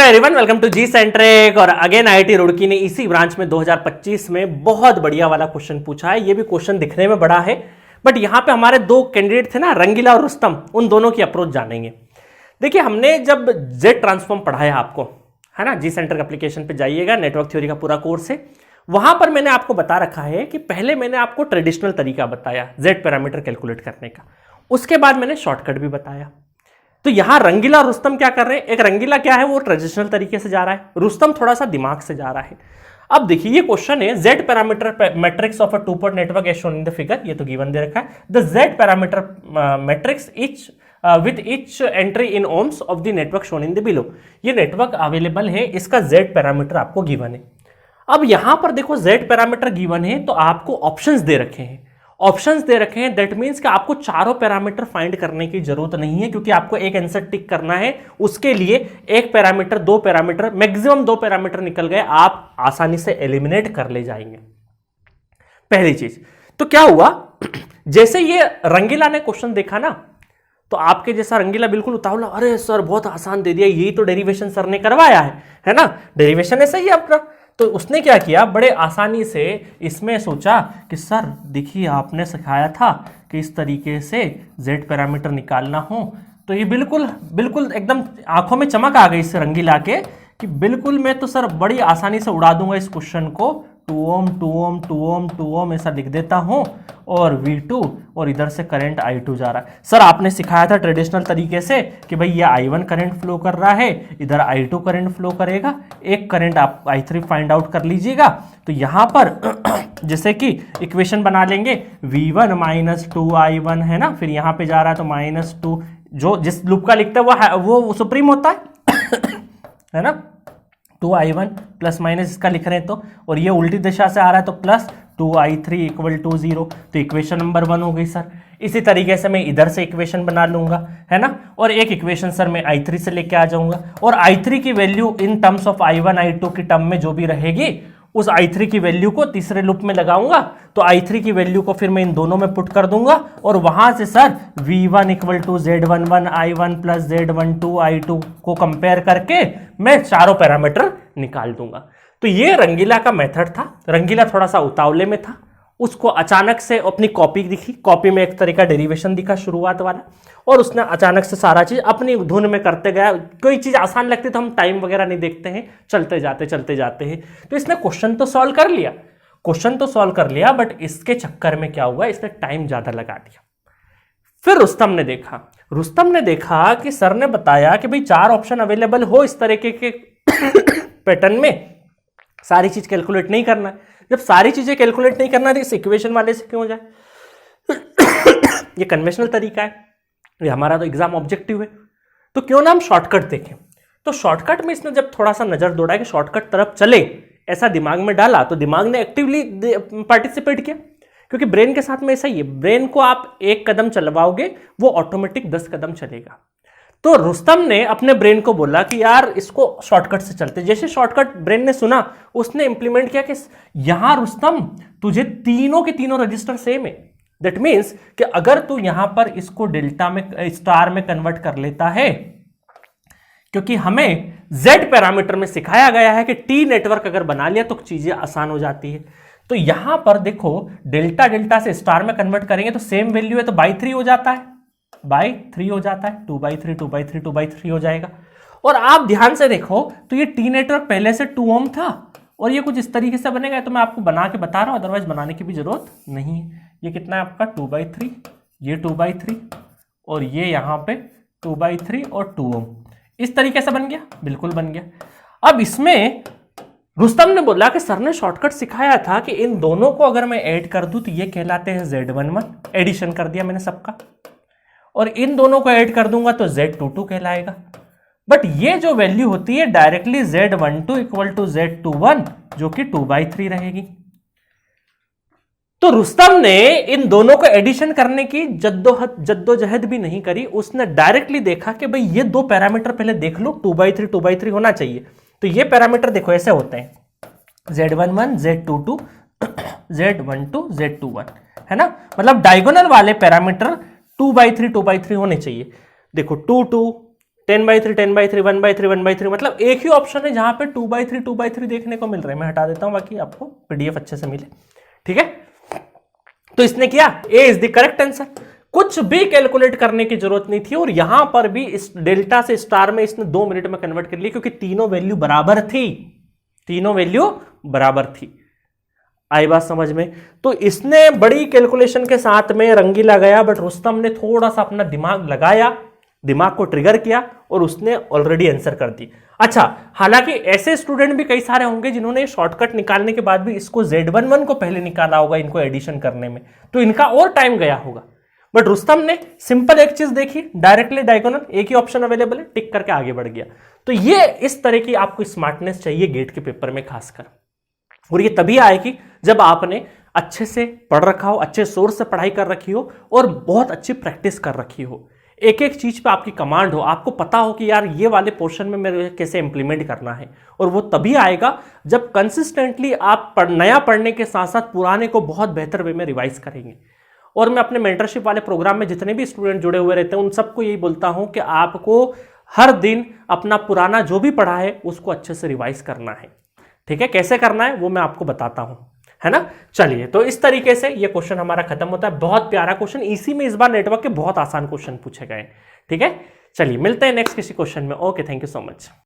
Everyone, welcome to G centric. और again IIT Roorkee ने इसी ब्रांच में 2025 में बहुत बढ़िया वाला क्वेश्चन पूछा है। ये भी क्वेश्चन दिखने में बड़ा है, बट यहाँ पे हमारे दो कैंडिडेट थे ना, रंगीला और रुस्तम, उन दोनों की अप्रोच जानेंगे। देखिए, हमने जब जेड ट्रांसफॉर्म पढ़ाया आपको, है ना, जी सेंट्रिक एप्लीकेशन पे जाइएगा, नेटवर्क थ्योरी का पूरा कोर्स है, वहां पर मैंने आपको बता रखा है कि पहले मैंने आपको ट्रेडिशनल तरीका बताया जेड पैरामीटर कैलकुलेट करने का, उसके बाद मैंने शॉर्टकट भी बताया। तो यहां रंगीला और रुस्तम क्या कर रहे हैं? एक रंगीला क्या है, वो ट्रेडिशनल तरीके से जा रहा है, रुस्तम थोड़ा सा दिमाग से जा रहा है। अब देखिए, ये क्वेश्चन है Z parameter matrix of a two port network as shown in the figure. ये तो गिवन दे रखा है, the Z parameter matrix each with each entry in ohms of the network shown in the below. ये network available है, इसका Z parameter आपको given है। अब यहां पर देखो, जेड पैरामीटर गिवन है तो आपको ऑप्शंस दे रखे हैं। ऑप्शंस दे रखे हैं, दैट मींस कि आपको चारों पैरामीटर फाइंड करने की जरूरत नहीं है, क्योंकि आपको एक आंसर टिक करना है। उसके लिए एक पैरामीटर, दो पैरामीटर, मैक्सिमम दो पैरामीटर निकल गए, आप आसानी से एलिमिनेट कर ले जाएंगे। पहली चीज तो क्या हुआ, जैसे ये रंगीला ने क्वेश्चन देखा ना, तो आपके जैसा रंगीला बिल्कुल उतावला, अरे सर बहुत आसान दे दिया, यही तो डेरिवेशन सर ने करवाया है ना, डेरिवेशन ऐसा ही है अपना। तो उसने क्या किया, बड़े आसानी से इसमें सोचा कि सर देखिए, आपने सिखाया था कि इस तरीके से जेड पैरामीटर निकालना हो। तो ये बिल्कुल बिल्कुल एकदम आंखों में चमक आ गई इससे रंगीला के, कि बिल्कुल मैं तो सर बड़ी आसानी से उड़ा दूंगा इस क्वेश्चन को। 2 ओम 2 ओम 2 ओम 2 ओम ऐसा लिख देता हूं, और V2, और इधर से करंट I2 जा रहा है। सर आपने सिखाया था ट्रेडिशनल तरीके से कि भाई ये I1 करंट फ्लो कर रहा है, इधर I2 करंट फ्लो करेगा, एक करंट आप I3 फाइंड आउट कर लीजिएगा। तो यहां पर जैसे कि इक्वेशन बना लेंगे, V1 माइनस 2I1 है ना, फिर यहां पे जा रहा है तो -2, जो जिस लूप का लिखता है वो सुप्रीम होता है ना, 2I1 प्लस माइनस इसका लिख रहे हैं तो, और ये उल्टी दिशा से आ रहा है तो प्लस 2I3 इक्वल टू 0। तो इक्वेशन नंबर 1 हो गई सर। इसी तरीके से मैं इधर से इक्वेशन बना लूंगा, है ना, और एक इक्वेशन सर मैं I3 से लेके आ जाऊंगा, और I3 की value in terms of I1 I2 की टर्म में जो भी रहेगी, उस I3 की वैल्यू को तीसरे लूप में लगाऊंगा। तो I3 की वैल्यू को फिर मैं इन दोनों में पुट कर दूंगा, और वहां से sir V1 equal to Z11 I1 plus Z12 I2 को कंपेयर करके मैं चारों पैरामीटर निकाल दूंगा। तो ये रंगीला का मेथड था। रंगीला थोड़ा सा उतावले में था, उसको अचानक से अपनी कॉपी दिखी, कॉपी में एक तरह का डेरिवेशन दिखा शुरुआत वाला, और उसने अचानक से सारा चीज अपनी धुन में करते गया। कोई चीज आसान लगती तो हम टाइम वगैरह नहीं देखते हैं, चलते जाते हैं। तो इसने क्वेश्चन तो सॉल्व कर लिया, बट इसके चक्कर में क्या हुआ, इसने टाइम ज्यादा लगा दिया। फिर रुस्तम ने देखा कि सर ने बताया कि भाई 4 ऑप्शन अवेलेबल हो इस तरीके के पैटर्न में, सारी चीज कैलकुलेट नहीं करना है। जब सारी चीजें कैलकुलेट नहीं करना है तो इस इक्वेशन वाले से क्यों जाए? ये कन्वेंशनल तरीका है, ये हमारा तो एग्जाम ऑब्जेक्टिव है, तो क्यों ना हम शॉर्टकट देखें। तो शॉर्टकट में इसने जब थोड़ा सा नजर दौड़ा कि शॉर्टकट तरफ चले, ऐसा दिमाग में डाला, तो दिमाग ने एक्टिवली पार्टिसिपेट किया, क्योंकि ब्रेन के साथ में ऐसा ही है, ब्रेन को आप 1 कदम चलवाओगे, वो ऑटोमेटिक 10 कदम चलेगा। तो रुस्तम ने अपने ब्रेन को बोला कि यार इसको शॉर्टकट से चलते। जैसे शॉर्टकट ब्रेन ने सुना, उसने इंप्लीमेंट किया कि यहां रुस्तम तुझे तीनों के तीनों रजिस्टर सेम है। दैट मीन्स कि अगर तू यहां पर इसको डेल्टा में, स्टार में कन्वर्ट कर लेता है, क्योंकि हमें जेड पैरामीटर में सिखाया गया है कि टी नेटवर्क अगर बना लिया तो चीजें आसान हो जाती है। तो यहां पर देखो, डेल्टा से स्टार में कन्वर्ट करेंगे तो सेम वैल्यू है, तो बाई 3 हो जाता है, 2/3 हो जाएगा। और आप ध्यान से देखो तो ये टी नेटवर्क पहले से 2 ओम था, और ये कुछ इस तरीके से बनेगा। तो मैं आपको बना के बता रहा हूं, अदरवाइज बनाने की भी जरूरत नहीं है। ये कितना है आपका 2/3, ये 2/3, और ये यहां पे 2/3 और 2 ओम। इस तरीके से बन गया, बिल्कुल बन गया। अब इसमें रुस्तम ने बोला कि सर ने शॉर्टकट सिखाया था कि इन दोनों को अगर मैं ऐड कर दूं तो ये कहलाते हैं Z11, एडिशन कर दिया मैंने सबका, और इन दोनों को ऐड कर दूंगा तो Z22 कहलाएगा। बट ये जो वैल्यू होती है directly Z12 equal to Z21, जो कि 2/3 रहेगी। तो रुस्तम ने इन दोनों को एडिशन करने की जद्दोजहद भी नहीं करी, उसने डायरेक्टली देखा कि भाई ये दो पैरामीटर पहले देख लो, 2/3 होना चाहिए। तो ये पैरामीटर देखो ऐसे होते हैं, Z11 Z22 Z12 Z21, है ना, मतलब डायगोनल वाले पैरामीटर 2/3 होने चाहिए। देखो 2 2 10/3 10/3 1/3 1/3, मतलब एक ही ऑप्शन है जहां पे 2/3 2/3 देखने को मिल रहा है। मैं हटा देता हूं बाकी आपको पीडीएफ अच्छे से मिले, ठीक है। तो इसने किया, ए इज द करेक्ट आंसर। कुछ भी कैलकुलेट करने की जरूरत नहीं थी, और यहां पर भी इस डेल्टा से स्टार में इसने 2 मिनट में कन्वर्ट कर लिया, क्योंकि तीनों वैल्यू बराबर थी, तीनों वैल्यू बराबर थी। आई बात समझ में? तो इसने बड़ी कैलकुलेशन के साथ में रंगीला गया, बट रुस्तम ने थोड़ा सा अपना दिमाग लगाया, दिमाग को ट्रिगर किया, और उसने ऑलरेडी आंसर कर दी। अच्छा, हालांकि ऐसे स्टूडेंट भी कई सारे होंगे जिन्होंने शॉर्टकट निकालने के बाद भी इसको Z11 को पहले निकाला होगा, इनको एडिशन करने में, तो इनका और टाइम गया होगा। बट रुस्तम ने सिंपल एक चीज देखी, डायरेक्टली डायगोनल, एक ही ऑप्शन अवेलेबल है, टिक करके आगे बढ़ गया। तो ये इस तरह की आपको स्मार्टनेस चाहिए गेट के पेपर में खासकर, और ये तभी आएगी जब आपने अच्छे से पढ़ रखा हो, अच्छे सोर्स से पढ़ाई कर रखी हो, और बहुत अच्छी प्रैक्टिस कर रखी हो, एक एक चीज पे आपकी कमांड हो, आपको पता हो कि यार ये वाले पोर्शन में मेरे कैसे इंप्लीमेंट करना है। और वो तभी आएगा जब कंसिस्टेंटली आप नया पढ़ने के साथ साथ पुराने को बहुत बेहतर वे में रिवाइज करेंगे। और मैं अपने मेंटरशिप वाले प्रोग्राम में जितने भी स्टूडेंट जुड़े हुए रहते हैं उन सबको यही बोलता हूं कि आपको हर दिन अपना पुराना जो भी पढ़ा है उसको अच्छे से रिवाइज करना है, ठीक है। कैसे करना है वो मैं आपको बताता हूं, है ना। चलिए, तो इस तरीके से ये क्वेश्चन हमारा खत्म होता है। बहुत प्यारा क्वेश्चन, इसी में इस बार नेटवर्क के बहुत आसान क्वेश्चन पूछे गए, ठीक है। चलिए मिलते हैं नेक्स्ट किसी क्वेश्चन में। Okay, thank you so much.